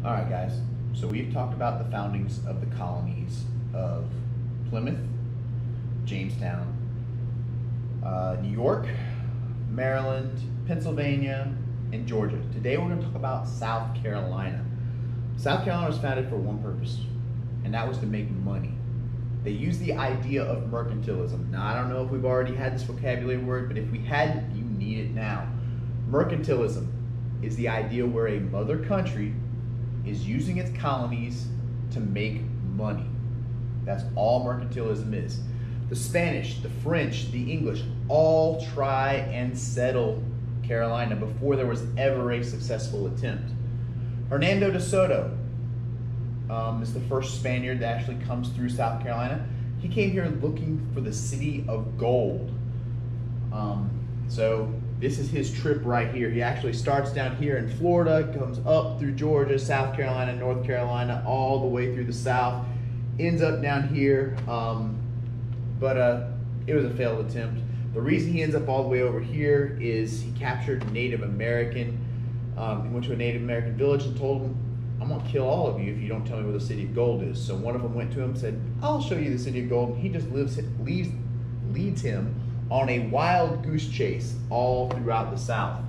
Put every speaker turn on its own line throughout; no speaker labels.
All right, guys. So we've talked about the foundings of the colonies of Plymouth, Jamestown, New York, Maryland, Pennsylvania, and Georgia. Today we're going to talk about South Carolina. South Carolina was founded for one purpose, and that was to make money. They used the idea of mercantilism. Now, I don't know if we've already had this vocabulary word, but if we hadn't, you need it now. Mercantilism is the idea where a mother country is using its colonies to make money. That's all mercantilism is. The Spanish, the French, the English all try and settle Carolina before there was ever a successful attempt. Hernando de Soto is the first Spaniard that actually comes through South Carolina. He came here looking for the city of gold. So this is his trip right here. He actually starts down here in Florida, comes up through Georgia, South Carolina, North Carolina, all the way through the South, ends up down here, but it was a failed attempt. The reason he ends up all the way over here is he captured a Native American. He went to a Native American village and told him, "I'm going to kill all of you if you don't tell me where the city of gold is." So one of them went to him and said, "I'll show you the city of gold." And he just leads him on a wild goose chase all throughout the South.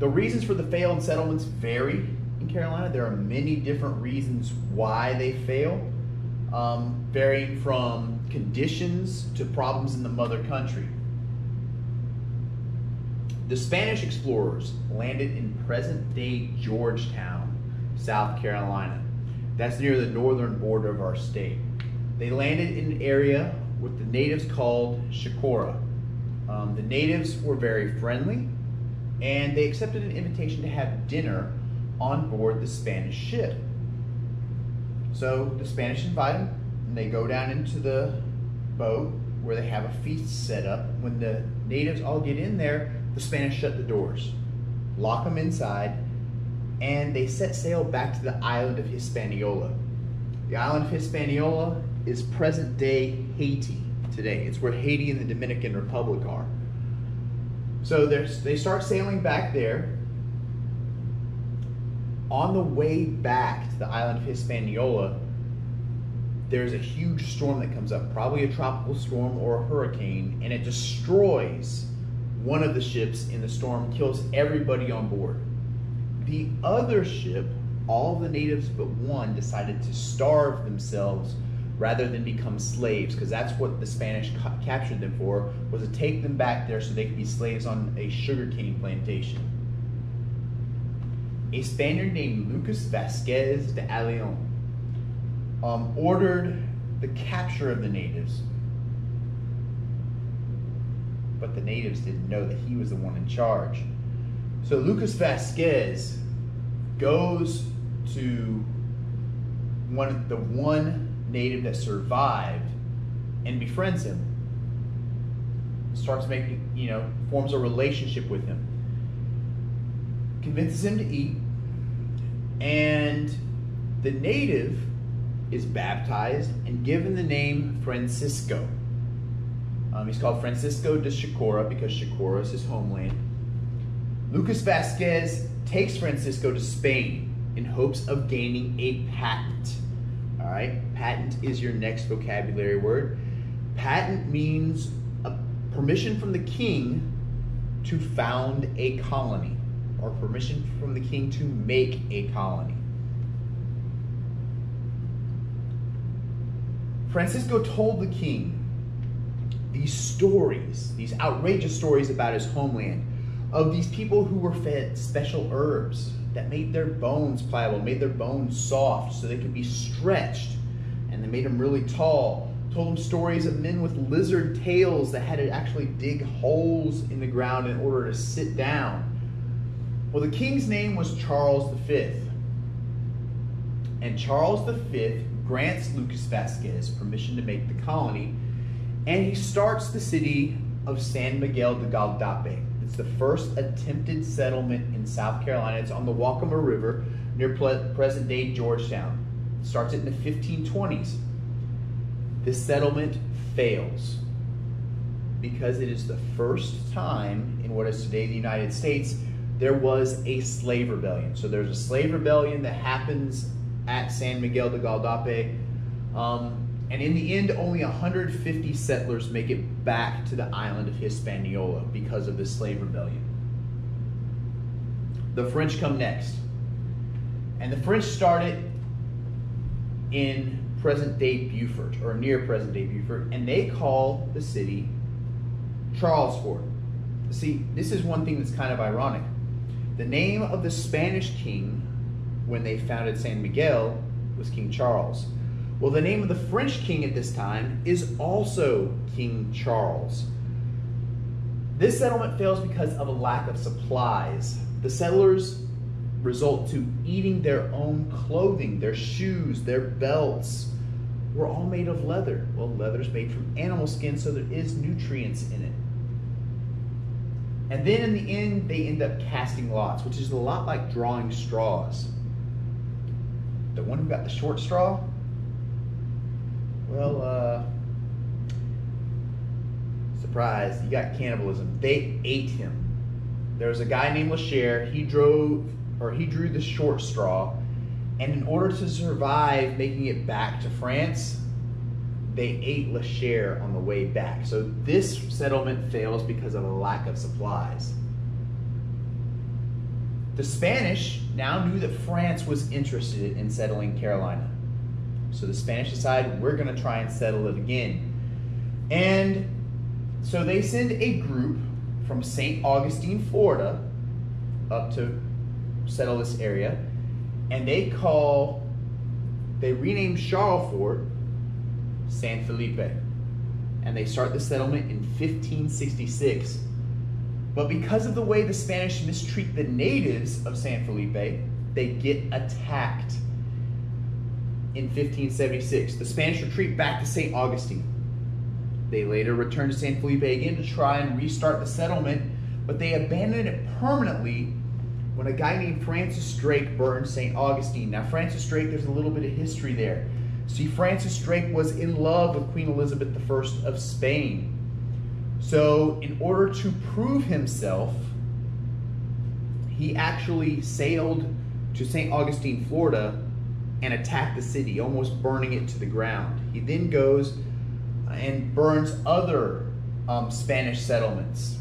The reasons for the failed settlements vary in Carolina. There are many different reasons why they fail, varying from conditions to problems in the mother country. The Spanish explorers landed in present-day Georgetown, South Carolina. That's near the northern border of our state. They landed in an area what the natives called Shakora. The natives were very friendly, and they accepted an invitation to have dinner on board the Spanish ship. So the Spanish invite them, and they go down into the boat where they have a feast set up. When the natives all get in there, the Spanish shut the doors, lock them inside, and they set sail back to the island of Hispaniola. The island of Hispaniola is present-day Haiti today. It's where Haiti and the Dominican Republic are. So they start sailing back there. On the way back to the island of Hispaniola, there's a huge storm that comes up, probably a tropical storm or a hurricane, and it destroys one of the ships in the storm, kills everybody on board. The other ship, all the natives but one, decided to starve themselves rather than become slaves, because that's what the Spanish captured them for, was to take them back there so they could be slaves on a sugarcane plantation. A Spaniard named Lucas Vasquez de Ayllon ordered the capture of the natives, but the natives didn't know that he was the one in charge. So Lucas Vasquez goes to the one native that survived and befriends him, starts making, forms a relationship with him, convinces him to eat, and the native is baptized and given the name Francisco. He's called Francisco de Shakora because Shakora is his homeland. Lucas Vasquez takes Francisco to Spain in hopes of gaining a patent. All right, patent is your next vocabulary word. Patent means a permission from the king to found a colony, or permission from the king to make a colony. Francisco told the king these stories, these outrageous stories about his homeland, of these people who were fed special herbs that made their bones pliable, made their bones soft so they could be stretched, and they made them really tall. Told them stories of men with lizard tails that had to actually dig holes in the ground in order to sit down. Well, the king's name was Charles V, and Charles V grants Lucas Vasquez permission to make the colony, and he starts the city of San Miguel de Gualdape. It's the first attempted settlement in South Carolina. It's on the Waccamaw River near present-day Georgetown. It starts it in the 1520s. This settlement fails because it is the first time in what is today the United States there was a slave rebellion. So there's a slave rebellion that happens at San Miguel de Gualdape. And in the end, only 150 settlers make it back to the island of Hispaniola because of this slave rebellion. The French come next. And the French started in present-day Beaufort, or near present-day Beaufort, and they call the city Charlesfort. See, this is one thing that's kind of ironic. The name of the Spanish king when they founded San Miguel was King Charles. Well, the name of the French king at this time is also King Charles. This settlement fails because of a lack of supplies. The settlers result to eating their own clothing. Their shoes, their belts were all made of leather. Well, leather is made from animal skin, so there is nutrients in it. And then in the end, they end up casting lots, which is a lot like drawing straws. The one who got the short straw, well, surprise, you got cannibalism. They ate him. There was a guy named Lachaire. He drew the short straw, and in order to survive making it back to France, they ate Lachaire on the way back. So this settlement fails because of a lack of supplies. The Spanish now knew that France was interested in settling Carolina. So the Spanish decided, we're going to try and settle it again. And so they send a group from St. Augustine, Florida, up to settle this area. And they rename Charlesfort San Felipe. And they start the settlement in 1566. But because of the way the Spanish mistreat the natives of San Felipe, they get attacked in 1576. The Spanish retreat back to St. Augustine. They later return to San Felipe again to try and restart the settlement, but they abandon it permanently when a guy named Francis Drake burned St. Augustine. Now, Francis Drake, there's a little bit of history there. See, Francis Drake was in love with Queen Elizabeth I of Spain. So, in order to prove himself, he actually sailed to St. Augustine, Florida, and attacked the city, almost burning it to the ground. He then goes and burns other Spanish settlements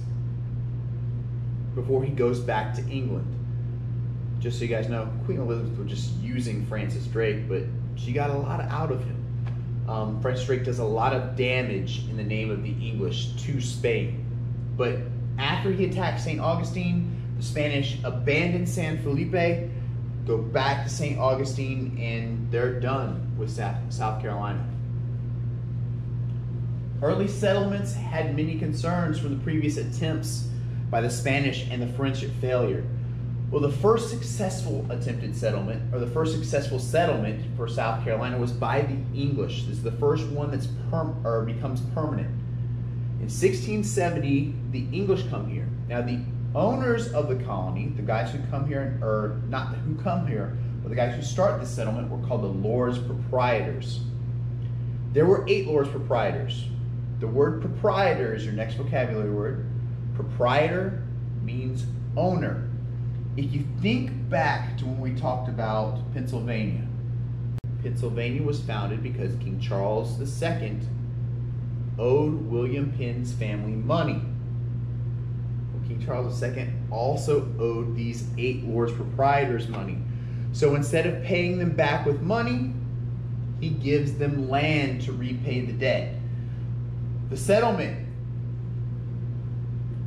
before he goes back to England. Just so you guys know, Queen Elizabeth was just using Francis Drake, but she got a lot out of him. Francis Drake does a lot of damage in the name of the English to Spain. But after he attacks St. Augustine, the Spanish abandon San Felipe, go back to St. Augustine, and they're done with South Carolina. Early settlements had many concerns from the previous attempts by the Spanish and the French at failure. Well, the first successful attempted settlement, or the first successful settlement for South Carolina, was by the English. This is the first one that's becomes permanent. In 1670, the English come here. Now, the owners of the colony, the guys who come here, or not who come here, but the guys who start this settlement, were called the Lords Proprietors. There were 8 Lords Proprietors. The word proprietor is your next vocabulary word. Proprietor means owner. If you think back to when we talked about Pennsylvania, Pennsylvania was founded because King Charles II owed William Penn's family money. Well, King Charles II also owed these 8 Lords Proprietors money. So instead of paying them back with money, he gives them land to repay the debt. The settlement,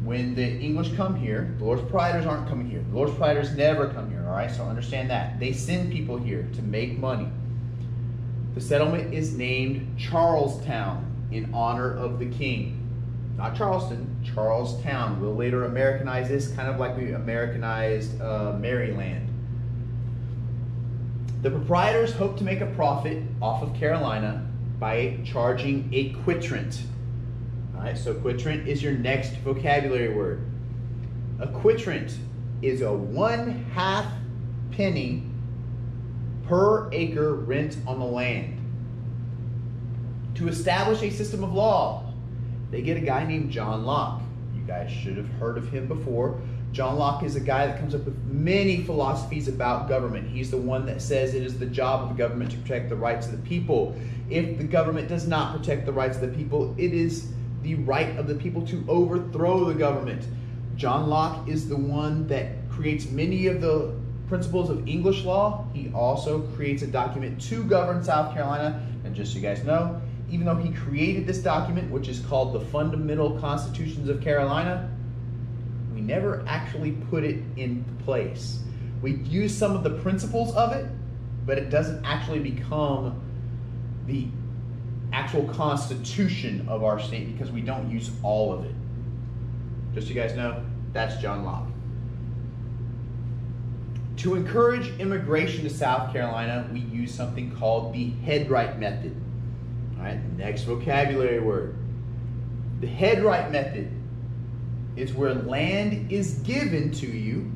when the English come here, the Lords Proprietors aren't coming here. The Lords Proprietors never come here, all right? So understand that. They send people here to make money. The settlement is named Charlestown in honor of the king. Not Charleston, Charlestown. We'll later Americanize this, kind of like we Americanized Maryland. The proprietors hope to make a profit off of Carolina by charging a quitrent. All right, so quitrent is your next vocabulary word. A quitrent is a 1/2 penny per acre rent on the land. To establish a system of law, they get a guy named John Locke. You guys should have heard of him before. John Locke is a guy that comes up with many philosophies about government. He's the one that says it is the job of the government to protect the rights of the people. If the government does not protect the rights of the people, it is the right of the people to overthrow the government. John Locke is the one that creates many of the principles of English law. He also creates a document to govern South Carolina. And just so you guys know, even though he created this document, which is called the Fundamental Constitutions of Carolina, we never actually put it in place. We use some of the principles of it, but it doesn't actually become the actual constitution of our state because we don't use all of it. Just so you guys know, that's John Locke. To encourage immigration to South Carolina, we use something called the headright method. All right, next vocabulary word. The headright method is where land is given to you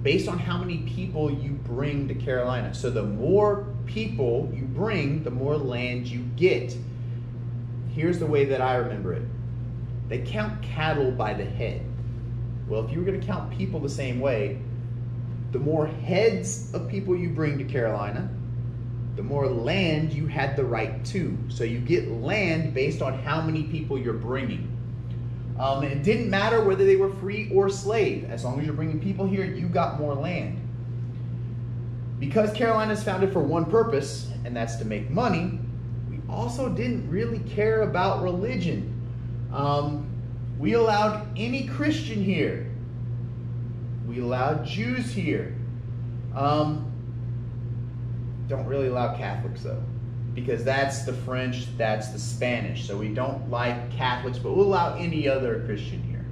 based on how many people you bring to Carolina. So the more people you bring, the more land you get. Here's the way that I remember it. They count cattle by the head. Well, if you were going to count people the same way, the more heads of people you bring to Carolina, the more land you had the right to. So you get land based on how many people you're bringing. And it didn't matter whether they were free or slave. As long as you're bringing people here, you got more land. Because Carolina is founded for one purpose, and that's to make money, we also didn't really care about religion. We allowed any Christian here. We allowed Jews here. Don't really allow Catholics though, because that's the French, that's the Spanish. So we don't like Catholics, but we'll allow any other Christian here.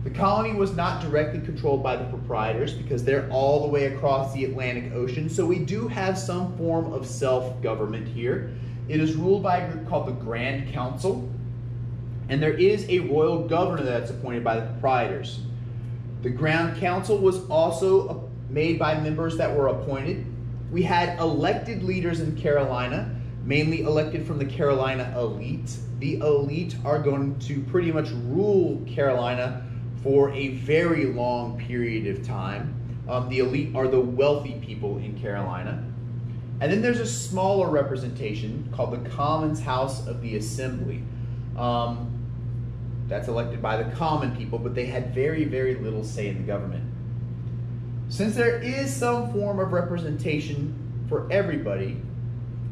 The colony was not directly controlled by the proprietors because they're all the way across the Atlantic Ocean. So we do have some form of self-government here. It is ruled by a group called the Grand Council. And there is a royal governor that's appointed by the proprietors. The Grand Council was also made by members that were appointed. We had elected leaders in Carolina, mainly elected from the Carolina elite. The elite are going to pretty much rule Carolina for a very long period of time. The elite are the wealthy people in Carolina. And then there's a smaller representation called the Commons House of the Assembly. That's elected by the common people, but they had very, very little say in the government. Since there is some form of representation for everybody,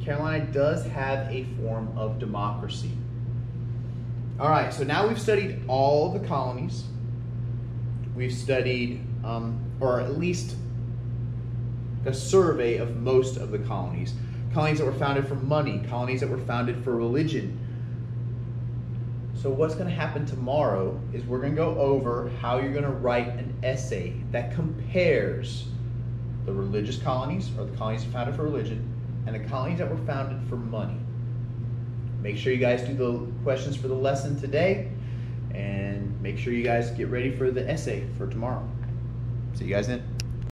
Carolina does have a form of democracy. All right, so now we've studied all of the colonies. We've studied, or at least a survey of most of the colonies. Colonies that were founded for money, colonies that were founded for religion. So what's going to happen tomorrow is we're going to go over how you're going to write an essay that compares the religious colonies, or the colonies founded for religion, and the colonies that were founded for money. Make sure you guys do the questions for the lesson today, and make sure you guys get ready for the essay for tomorrow. See you guys then.